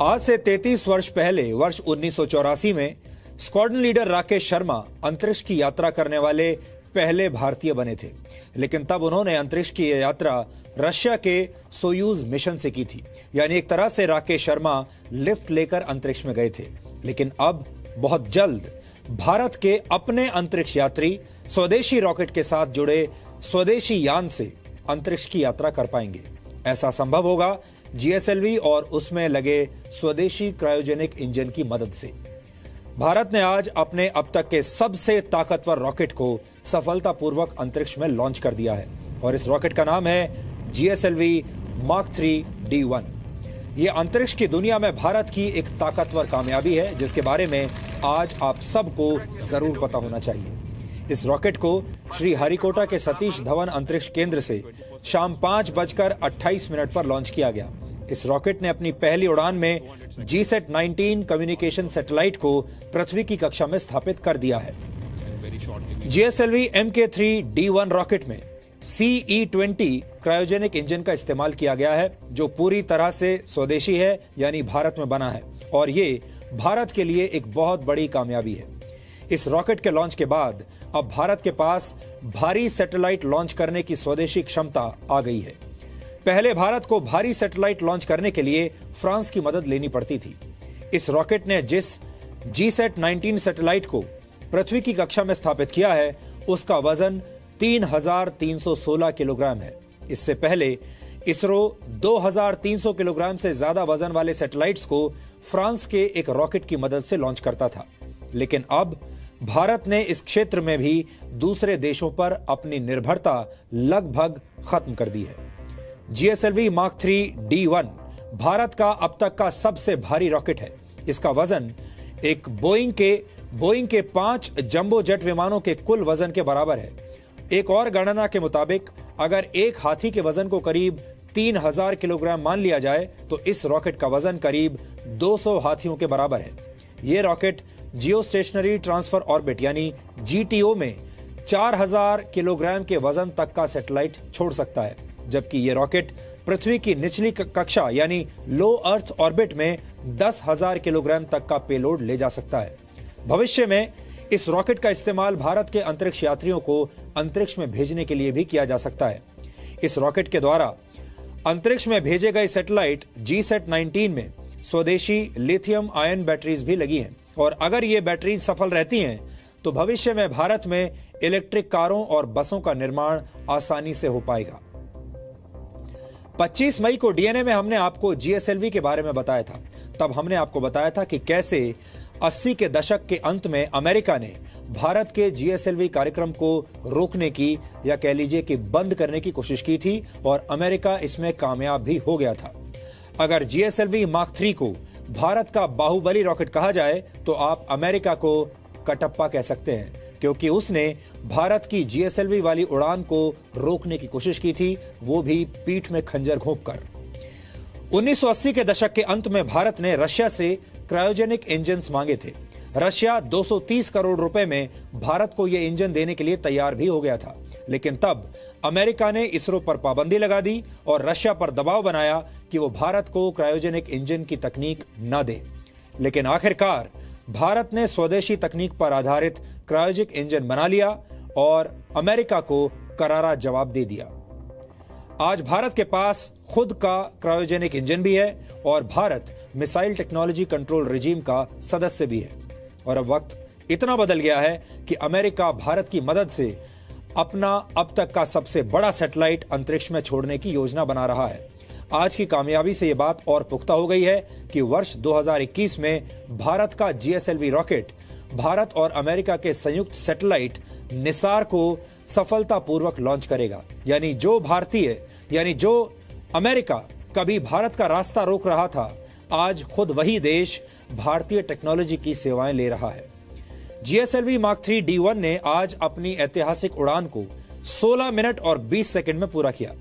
आज से 33 वर्ष पहले वर्ष 1984 में स्क्वाड्रन लीडर राकेश शर्मा अंतरिक्ष की यात्रा करने वाले पहले भारतीय बने थे। लेकिन तब उन्होंने अंतरिक्ष की यह यात्रा रशिया के सोयूज मिशन से की थी। यानी एक तरह से राकेश शर्मा लिफ्ट लेकर अंतरिक्ष में गए थे। लेकिन अब बहुत जल्द भारत के अपने अंतरिक्ष यात्री स्वदेशी रॉकेट के साथ जुड़े स्वदेशी यान से अंतरिक्ष की यात्रा कर पाएंगे। ऐसा संभव होगा जीएसएलवी और उसमें लगे स्वदेशी क्रायोजेनिक इंजन की मदद से। भारत ने आज अपने अब तक के सबसे ताकतवर रॉकेट को सफलतापूर्वक अंतरिक्ष में लॉन्च कर दिया है और इस रॉकेट का नाम है जीएसएलवी मार्क 3 D1। यह अंतरिक्ष की दुनिया में भारत की एक ताकतवर कामयाबी है जिसके बारे में आज आप सबको जरूर पता होना चाहिए। इस रॉकेट को श्री हरिकोटा के सतीश धवन अंतरिक्ष केंद्र से शाम 5:28 पर लॉन्च किया गया। इस रॉकेट ने अपनी पहली उड़ान में GSAT-19 कम्युनिकेशन सैटेलाइट को पृथ्वी की कक्षा में स्थापित कर दिया है। जीएसएलवी MK3 D1 रॉकेट में CE-20 क्रायोजेनिक इंजन का इस्तेमाल किया गया है जो पूरी तरह से स्वदेशी है, यानी भारत में बना है और ये भारत के लिए एक बहुत बड़ी कामयाबी है। इस रॉकेट के लॉन्च के बाद अब भारत के पास भारी सैटेलाइट लॉन्च करने की स्वदेशी क्षमता आ गई है। पहले भारत को भारी सैटेलाइट लॉन्च करने के लिए फ्रांस की मदद लेनी पड़ती थी। इस रॉकेट ने जिस GSAT-19 सैटेलाइट को पृथ्वी की कक्षा में स्थापित किया है उसका वजन 3,316 किलोग्राम है। इससे पहले इसरो 2,300 किलोग्राम से ज्यादा वजन वाले सैटेलाइट्स को फ्रांस के एक रॉकेट की मदद से लॉन्च करता था। लेकिन अब भारत ने इस क्षेत्र में भी दूसरे देशों पर अपनी निर्भरता लगभग खत्म कर दी है। जीएसएलवी मार्क 3 D1 भारत का अब तक का सबसे भारी रॉकेट है। इसका वजन एक बोइंग के 5 जंबो जेट विमानों के कुल वजन के बराबर है। एक और गणना के मुताबिक अगर एक हाथी के वजन को करीब 3,000 किलोग्राम मान लिया जाए तो इस रॉकेट का वजन करीब 200 हाथियों के बराबर है। यह रॉकेट जियो स्टेशनरी ट्रांसफर ऑर्बिट यानी GTO में 4,000 किलोग्राम के वजन तक का सैटेलाइट छोड़ सकता है, जबकि यह रॉकेट पृथ्वी की निचली कक्षा यानी लो अर्थ ऑर्बिट में 10,000 किलोग्राम तक का पेलोड ले जा सकता है। भविष्य में इस रॉकेट का इस्तेमाल भारत के अंतरिक्ष यात्रियों को अंतरिक्ष में भेजने के लिए भी किया जा सकता है। इस रॉकेट के द्वारा अंतरिक्ष में भेजे गए सैटेलाइट GSAT-19 में स्वदेशी लिथियम आयन बैटरीज भी लगी हैं और अगर ये बैटरीज सफल रहती हैं तो भविष्य में भारत में इलेक्ट्रिक कारों और बसों का निर्माण आसानी से हो पाएगा। 25 मई को डीएनए में हमने आपको जीएसएलवी के बारे में बताया था। तब हमने आपको बताया था कि कैसे 80 के दशक के अंत में अमेरिका ने भारत के जीएसएलवी कार्यक्रम को रोकने की या कह लीजिए कि बंद करने की कोशिश की थी और अमेरिका इसमें कामयाब भी हो गया था। अगर जीएसएलवी मार्क 3 को भारत का बाहुबली रॉकेट कहा जाए तो आप अमेरिका को कटप्पा कह सकते हैं, क्योंकि उसने भारत की जीएसएलवी वाली उड़ान को रोकने की कोशिश की थी, वो भी पीठ में खंजर घोंपकर। 1980 के दशक के अंत में भारत ने रशिया से क्रायोजेनिक इंजन्स मांगे थे। रशिया 230 करोड़ रुपए में भारत को यह इंजन देने के लिए तैयार भी हो गया था, लेकिन तब अमेरिका ने इसरो पर पाबंदी लगा दी और रशिया पर दबाव बनाया कि वो भारत को क्रायोजेनिक इंजन की तकनीक न दे। लेकिन आखिरकार भारत ने स्वदेशी तकनीक पर आधारित क्रायोजेनिक इंजन बना लिया और अमेरिका को करारा जवाब दे दिया। आज भारत के पास खुद का क्रायोजेनिक इंजन भी है और Bharat missile technology control regime का सदस्य भी है। और अब वक्त इतना बदल गया है कि अमेरिका भारत की मदद से अपना अब तक का सबसे बड़ा सैटेलाइट अंतरिक्ष में छोड़ने की योजना बना रहा है। आज की कामयाबी से यह बात और पुख्ता हो गई है कि वर्ष 2021 में भारत का जीएसएलवी रॉकेट भारत और अमेरिका के संयुक्त सैटेलाइट निसार को सफलतापूर्वक लॉन्च करेगा। यानी जो अमेरिका कभी भारत का रास्ता रोक रहा था, आज खुद वही देश भारतीय टेक्नोलॉजी की सेवाएं ले रहा है। जीएसएलवी मार्क 3 D1 ने आज अपनी ऐतिहासिक उड़ान को 16 मिनट और 20 सेकंड में पूरा किया,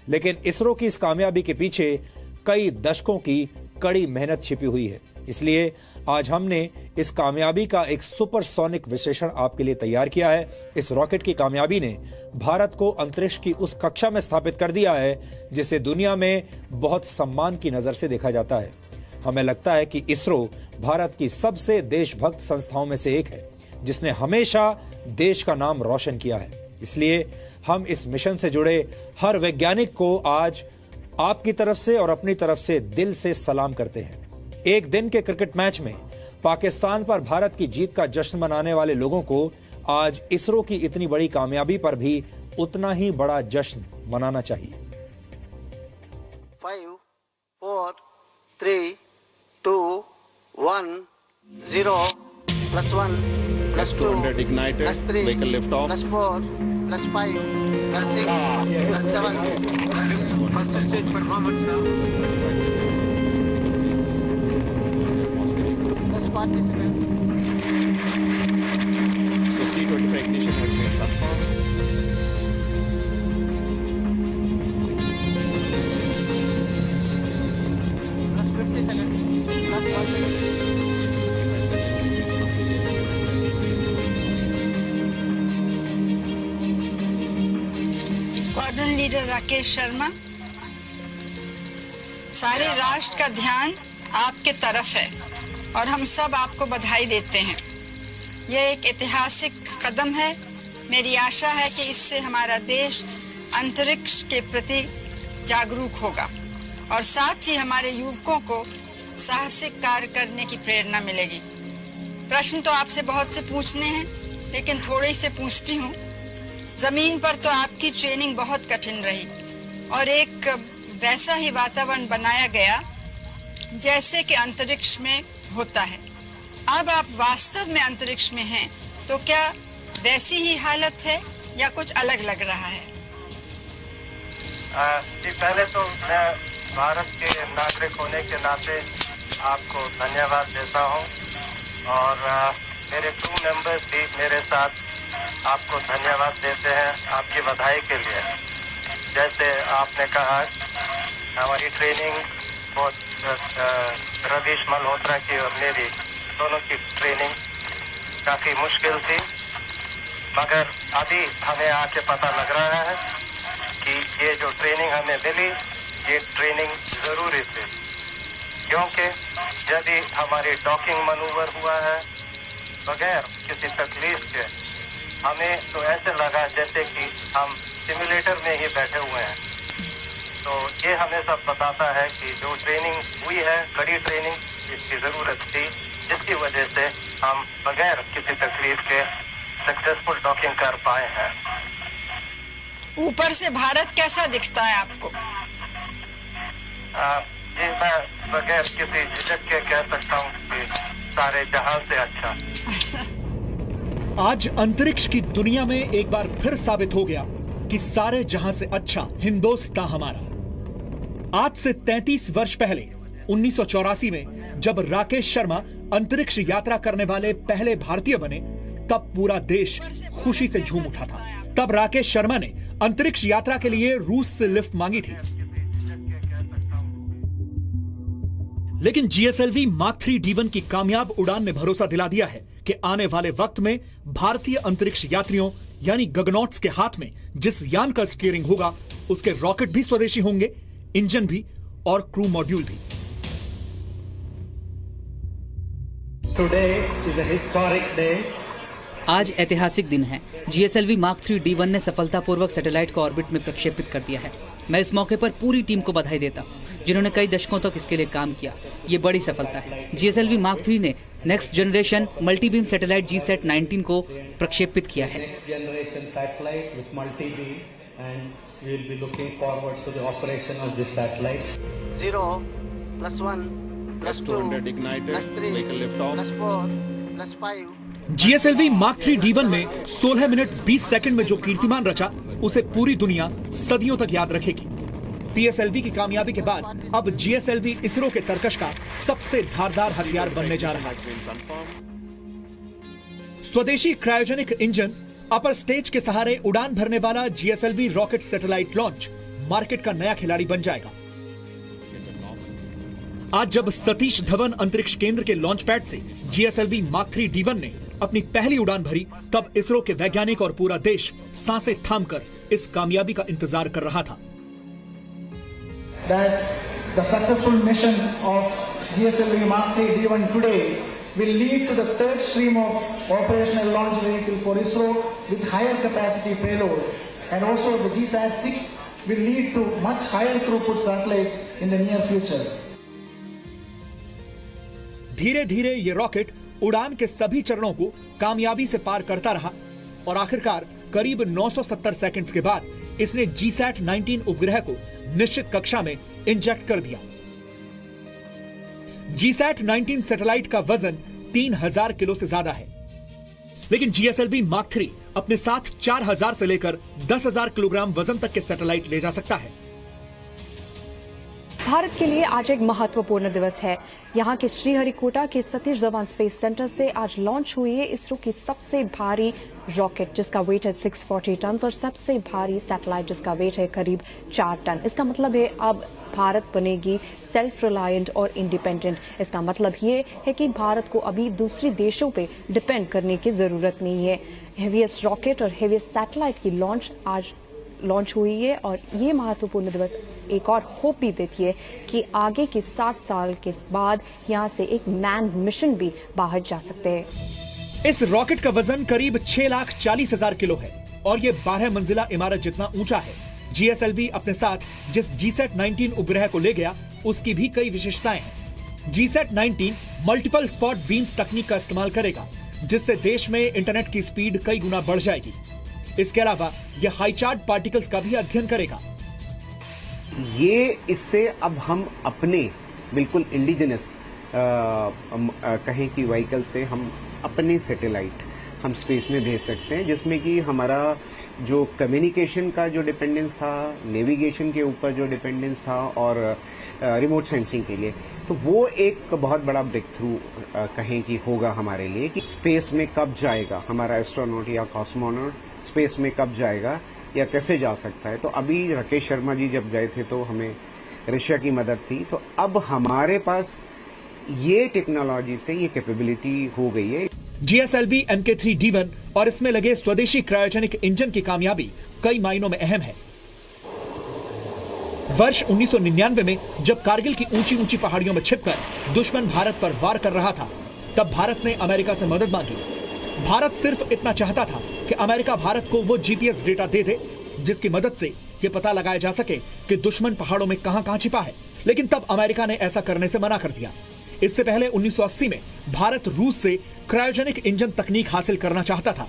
लेकिन इसरो की इस कामयाबी के पीछे कई दशकों की कड़ी मेहनत छिपी हुई है। इसलिए आज हमने इस कामयाबी का एक सुपरसोनिक विश्लेषण आपके लिए तैयार किया है। इस रॉकेट की कामयाबी ने भारत को अंतरिक्ष की उस कक्षा में स्थापित कर दिया है जिसे दुनिया में बहुत सम्मान की नजर से देखा जाता है। हमें लगता है कि इसरो भारत की सबसे देशभक्त संस्थाओं में से एक है जिसने हमेशा देश का नाम रोशन किया है। इसलिए हम इस मिशन से जुड़े हर वैज्ञानिक को आज आपकी तरफ से और अपनी तरफ से दिल से सलाम करते हैं। एक दिन के क्रिकेट मैच में पाकिस्तान पर भारत की जीत का जश्न मनाने वाले लोगों को आज इसरो की इतनी बड़ी कामयाबी पर भी उतना ही बड़ा जश्न मनाना चाहिए। 5, 4, 3, 2, 1, 0, +1, +2, ignited, +3, vehicle lift off, +4, +5, +6, +7. First stage performance now. Participants. So C25 ignition has been confirmed. +50 seconds. +1 second. Squadron leader Rakesh Sharma, सारे राष्ट्र का ध्यान आपके तरफ है और हम सब आपको बधाई देते हैं। यह एक ऐतिहासिक कदम है। मेरी आशा है कि इससे हमारा देश अंतरिक्ष के प्रति जागरूक होगा और साथ ही हमारे युवकों को साहसिक कार्य करने की प्रेरणा मिलेगी। प्रश्न तो आपसे बहुत से पूछने हैं, लेकिन थोड़े से पूछती हूँ। जमीन पर तो आपकी ट्रेनिंग बहुत कठिन रही और एक वैसा ही वातावरण बनाया गया जैसे कि अंतरिक्ष में होता है। अब आप वास्तव में अंतरिक्ष में हैं, तो क्या वैसी ही हालत है या कुछ अलग लग रहा है? जी, पहले तो मैं भारत के नागरिक होने के नाते आपको धन्यवाद देता हूं और मेरे क्रू मेंबर्स भी मेरे साथ आपको धन्यवाद देते हैं आपकी बधाई के लिए। जैसे आपने कहा, हमारी ट्रेनिंग बहुत रवीश मल्होत्रा की और मेरी दोनों की ट्रेनिंग काफ़ी मुश्किल थी, मगर अभी हमें आके पता लग रहा है कि ये जो ट्रेनिंग हमें मिली, ये ट्रेनिंग ज़रूरी थी, क्योंकि यदि हमारी डॉकिंग मनूवर हुआ है बगैर किसी तकलीफ के, हमें तो ऐसे लगा जैसे कि हम सिमुलेटर में ही बैठे हुए हैं। तो ये हमें सब बताता है कि जो ट्रेनिंग हुई है, कड़ी ट्रेनिंग, इसकी ज़रूरत थी, जिसकी वजह से हम बगैर किसी तकलीफ के सक्सेसफुल डॉकिंग कर पाए हैं। ऊपर से भारत कैसा दिखता है आपको? जी, मैं बगैर किसी झिझक के कह सकता हूँ कि सारे जहां से अच्छा। आज अंतरिक्ष की दुनिया में एक बार फिर साबित हो गया कि सारे जहां से अच्छा हिंदुस्तान हमारा। आज से 33 वर्ष पहले 1984 में जब राकेश शर्मा अंतरिक्ष यात्रा करने वाले पहले भारतीय बने, तब पूरा देश खुशी से झूम उठा था। तब राकेश शर्मा ने अंतरिक्ष यात्रा के लिए रूस से लिफ्ट मांगी थी, लेकिन GSLV मार्क 3 D1 की कामयाब उड़ान ने भरोसा दिला दिया है कि आने वाले वक्त में भारतीय अंतरिक्ष यात्रियों यानी गगनॉट्स के हाथ में जिस यान का स्टीयरिंग होगा, उसके रॉकेट भी स्वदेशी होंगे, इंजन भी और क्रू मॉड्यूल भी। Today is a historic day. आज ऐतिहासिक दिन है। GSLV मार्क 3 D1 ने सफलतापूर्वक सैटेलाइट को ऑर्बिट में प्रक्षेपित कर दिया है। मैं इस मौके पर पूरी टीम को बधाई देता हूँ, जिन्होंने कई दशकों तक इसके लिए काम किया। ये बड़ी सफलता है। GSLV मार्क 3 ने next generation multibeam satellite GSAT 19 को प्रक्षेपित किया है। We will be looking forward to the operation of this satellite. 0, +1, +2, ignited, +3, vehicle lift off, +4, +5. GSLV mark 3 D1 ने 16 मिनट 20 सेकंड में जो कीर्तिमान रचा, उसे पूरी दुनिया सदियों तक याद रखेगी। PSLV की कामयाबी के बाद अब GSLV इसरो के तरकश का सबसे धारदार हथियार बनने जा रहा है। स्वदेशी क्रायोजेनिक इंजन, अपर स्टेज के सहारे उड़ान भरने वाला GSLV rocket satellite launch market का नया खिलाड़ी बन जाएगा। आज जब सतीश धवन अंतरिक्ष केंद्र के लॉन्च पैड से GSLV Mark 3 D1 ने अपनी पहली उड़ान भरी, तब इसरो के वैज्ञानिक और पूरा देश सांसें थामकर इस कामयाबी का इंतजार कर रहा था। That the successful mission of GSLV Mark 3 D1 today will lead to the third stream of operational launch vehicle for ISRO with higher capacity payload, and also the GSAT-6 will lead to much higher throughput satellites in the near future. धीरे धीरे ये rocket उड़ान के सभी चरणों को कामयाबी से पार करता रहा और आखिरकार करीब 970 सेकंड्स के बाद इसने GSAT-19 उपग्रह को निश्चित कक्षा में इंजेक्ट कर दिया। GSAT-19 सैटेलाइट का वजन 3000 किलो से ज्यादा है, लेकिन GSLV Mark 3 अपने साथ 4000 से लेकर 10,000 किलोग्राम वजन तक के सैटेलाइट ले जा सकता है। भारत के लिए आज एक महत्वपूर्ण दिवस है। यहाँ के श्रीहरिकोटा के सतीश धवन स्पेस सेंटर से आज लॉन्च हुई है इसरो की सबसे भारी रॉकेट, जिसका वेट है 640 टन, और सबसे भारी सैटेलाइट जिसका वेट है करीब 4 टन। इसका मतलब है अब भारत बनेगी सेल्फ रिलायंट और इंडिपेंडेंट। इसका मतलब ये है कि भारत को अभी दूसरे देशों पे डिपेंड करने की जरूरत नहीं है। हेवीएस्ट रॉकेट और हेवीएस्ट सैटेलाइट की आज लॉन्च हुई है, और ये महत्वपूर्ण दिवस एक और होप भी देती है कि आगे के 7 साल के बाद यहाँ से एक मैन मिशन भी बाहर जा सकते हैं। इस रॉकेट का वजन करीब 6,40,000 किलो है और ये 12 मंजिला इमारत जितना ऊंचा है। GSLV अपने साथ जिस GSAT-19 उपग्रह को ले गया उसकी भी कई विशेषताएं हैं। GSAT-19 मल्टीपल स्पॉट बीम्स तकनीक का इस्तेमाल करेगा, जिससे देश में इंटरनेट की स्पीड कई गुना बढ़ जाएगी। इसके अलावा यह हाई चार्ज पार्टिकल्स का भी अध्ययन करेगा। ये इससे अब हम अपने बिल्कुल इंडिजिनस कहें कि व्हीकल से हम अपने सैटेलाइट हम स्पेस में भेज सकते हैं, जिसमें कि हमारा जो कम्युनिकेशन का जो डिपेंडेंस था, नेविगेशन के ऊपर जो डिपेंडेंस था और रिमोट सेंसिंग के लिए, तो वो एक बहुत बड़ा ब्रेक थ्रू कहें कि होगा हमारे लिए कि स्पेस में कब जाएगा हमारा एस्ट्रोनॉट या कॉस्मोनॉट, स्पेस में कब जाएगा या कैसे जा सकता है। तो अभी राकेश शर्मा जी जब गए थे तो हमें रशिया की मदद थी, तो अब हमारे पास ये टेक्नोलॉजी से ये कैपेबिलिटी हो गई है। GSLV Mk3 D1 और इसमें लगे स्वदेशी क्रायोजेनिक इंजन की कामयाबी कई मायनों में अहम है। वर्ष 1999 में जब कारगिल की ऊंची ऊंची पहाड़ियों में छिपकर दुश्मन भारत पर वार कर रहा था, तब भारत ने अमेरिका से मदद मांगी। भारत सिर्फ इतना चाहता था कि अमेरिका भारत को वो GPS डेटा दे दे जिसकी मदद से ये पता लगाया जा सके कि दुश्मन पहाड़ों में कहां छिपा है, लेकिन तब अमेरिका ने ऐसा करने से मना कर दिया। इससे पहले 1980 में भारत रूस से क्रायोजेनिक इंजन तकनीक हासिल करना चाहता था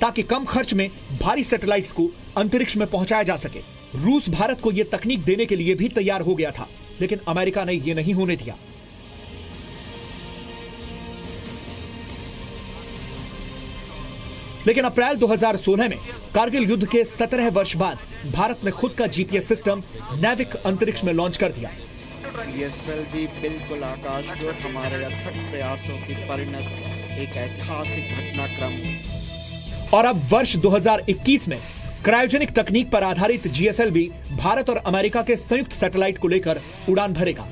ताकि कम खर्च में भारी सैटेलाइट्स को अंतरिक्ष में पहुंचाया जा सके। रूस भारत को यह तकनीक देने के लिए भी तैयार हो गया था, लेकिन अमेरिका ने यह नहीं होने दिया। लेकिन अप्रैल 2016 में कारगिल युद्ध के 17 वर्ष बाद भारत ने खुद का GPS सिस्टम नैविक अंतरिक्ष में लॉन्च कर दिया। GSLV बिल्कुल आकाश जो हमारे अथक प्रयासों की परिणत एक ऐतिहासिक घटनाक्रम। और अब वर्ष 2021 में क्रायोजेनिक तकनीक पर आधारित GSLV भारत और अमेरिका के संयुक्त सैटेलाइट को लेकर उड़ान भरेगा।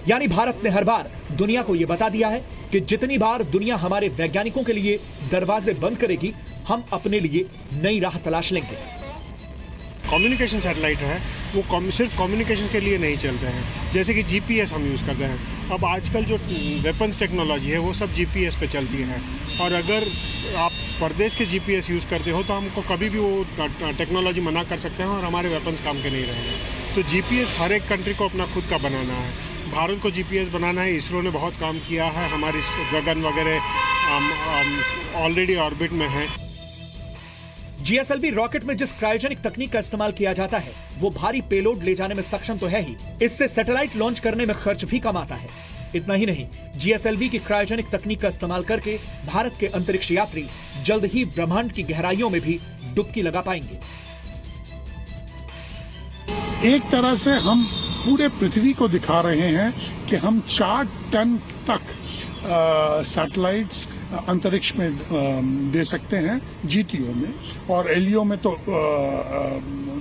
यानी भारत ने हर बार दुनिया को यह बता दिया है कि जितनी बार दुनिया हमारे वैज्ञानिकों के लिए दरवाजे बंद करेगी, हम अपने लिए नई राह तलाश लेंगे। कम्युनिकेशन सैटेलाइट है वो सिर्फ कम्युनिकेशन के लिए नहीं चल रहे हैं, जैसे कि GPS हम यूज़ कर रहे हैं। अब आजकल जो वेपन्स टेक्नोलॉजी है वो सब GPS पे चलती है, और अगर आप परदेश के GPS यूज़ करते हो तो हमको कभी भी वो टेक्नोलॉजी मना कर सकते हैं और हमारे वेपन्स काम के नहीं रहेंगे। तो GPS हर एक कंट्री को अपना खुद का बनाना है। भारत को GPS बनाना है। इसरो ने बहुत काम किया है, हमारी गगन वगैरह ऑलरेडी ऑर्बिट में है। GSLV रॉकेट में जिस क्रायोजेनिक तकनीक का इस्तेमाल किया जाता है वो भारी पेलोड ले जाने में सक्षम तो है ही, इससे सैटेलाइट लॉन्च करने में खर्च भी कम आता है। इतना ही नहीं, GSLV की क्रायोजेनिक तकनीक का इस्तेमाल करके भारत के अंतरिक्ष यात्री जल्द ही ब्रह्मांड की गहराइयों में भी डुबकी लगा पाएंगे। एक तरह से हम पूरे पृथ्वी को दिखा रहे हैं कि हम 4 टन तक सैटेलाइट्स अंतरिक्ष में दे सकते हैं, GTO में, और LEO में तो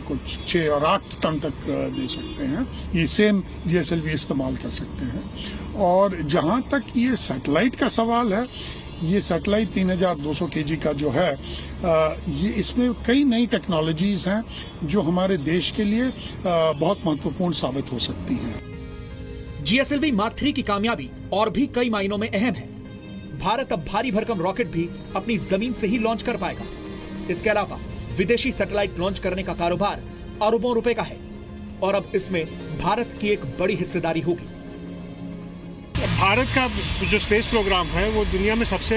कुछ 6 और 8 टन तक दे सकते हैं। ये सेम GSLV इस्तेमाल कर सकते हैं। और जहां तक ये सैटेलाइट का सवाल है, ये सैटेलाइट 3200 kg का जो है, ये इसमें कई नई टेक्नोलॉजीज हैं जो हमारे देश के लिए बहुत महत्वपूर्ण साबित हो सकती हैं। GSLV Mark 3 की कामयाबी और भी कई मायनों में अहम है। भारत अब भारी भरकम रॉकेट भी अपनी जमीन से ही लॉन्च कर पाएगा। इसके अलावा विदेशी सैटेलाइट लॉन्च करने का कारोबार अरबों रुपए का है और अब इसमें भारत की एक बड़ी हिस्सेदारी होगी। भारत का जो स्पेस प्रोग्राम है वो दुनिया में सबसे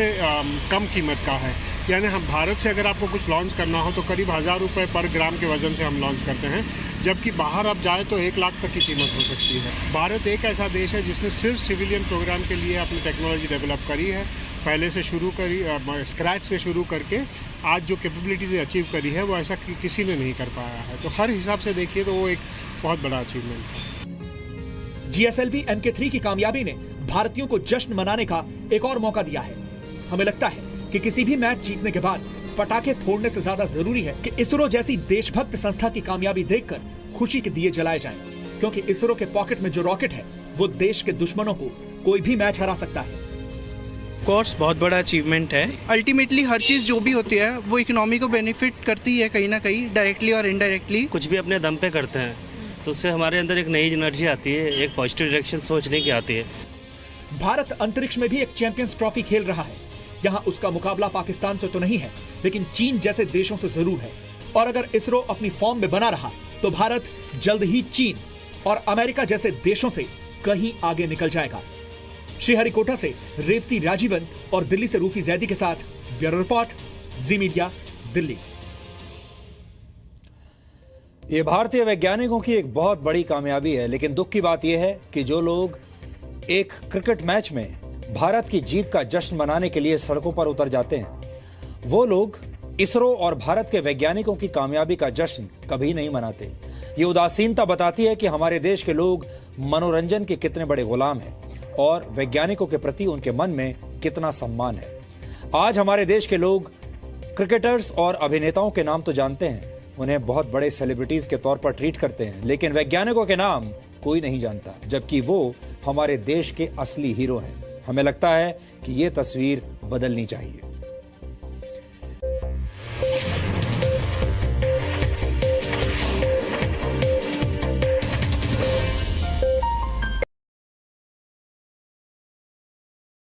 कम कीमत का है। यानी हम भारत से अगर आपको कुछ लॉन्च करना हो तो करीब 1000 रुपये पर ग्राम के वजन से हम लॉन्च करते हैं, जबकि बाहर अब जाए तो 1 लाख तक की कीमत हो सकती है। भारत एक ऐसा देश है जिसने सिर्फ सिविलियन प्रोग्राम के लिए अपनी टेक्नोलॉजी डेवलप करी है। पहले से शुरू करी, स्क्रैच से शुरू करके आज जो कैपेबिलिटीज अचीव करी है वो ऐसा किसी ने नहीं कर पाया है। तो हर हिसाब से देखिए तो वो एक बहुत बड़ा अचीवमेंट है। GSLV Mk3 की कामयाबी ने भारतीयों को जश्न मनाने का एक और मौका दिया है। हमें लगता है कि किसी भी मैच जीतने के बाद पटाखे फोड़ने से ज्यादा जरूरी है कि इसरो जैसी देशभक्त संस्था की कामयाबी देखकर खुशी के दिए जलाए जाएं, क्योंकि इसरो के पॉकेट में जो रॉकेट है वो देश के दुश्मनों को कोई भी मैच हरा सकता है। कोर्स बहुत बड़ा अचीवमेंट है। अल्टीमेटली हर चीज जो भी होती है वो इकोनॉमी को बेनिफिट करती है, कहीं ना कहीं डायरेक्टली और इनडायरेक्टली। कुछ भी अपने दम पे करते हैं तो उससे हमारे अंदर एक नई एनर्जी आती है, एक पॉजिटिव डायरेक्शन सोचने की आती है। भारत अंतरिक्ष में भी एक चैंपियंस ट्रॉफी खेल रहा है। यहाँ उसका मुकाबला पाकिस्तान से तो नहीं है, लेकिन चीन जैसे देशों से जरूर है। और अगर इसरो अपनी फॉर्म में बना रहा तो भारत जल्द ही चीन और अमेरिका जैसे देशों से कहीं आगे निकल जाएगा। श्रीहरिकोटा से रेवती राजीवन और दिल्ली से रूफी जैदी के साथ ब्यूरो रिपोर्ट, जी मीडिया, दिल्ली। ये भारतीय वैज्ञानिकों की एक बहुत बड़ी कामयाबी है, लेकिन दुख की बात यह है कि जो लोग एक क्रिकेट मैच में भारत की जीत का जश्न मनाने के लिए सड़कों पर उतर जाते हैं, वो लोग इसरो और भारत के वैज्ञानिकों की कामयाबी का जश्न कभी नहीं मनाते। ये उदासीनता बताती है कि हमारे देश के लोग मनोरंजन के कितने बड़े गुलाम हैं और वैज्ञानिकों के प्रति उनके मन में कितना सम्मान है। आज हमारे देश के लोग क्रिकेटर्स और अभिनेताओं के नाम तो जानते हैं, उन्हें बहुत बड़े सेलिब्रिटीज के तौर पर ट्रीट करते हैं, लेकिन वैज्ञानिकों के नाम कोई नहीं जानता, जबकि वो हमारे देश के असली हीरो हैं। हमें लगता है कि ये तस्वीर बदलनी चाहिए।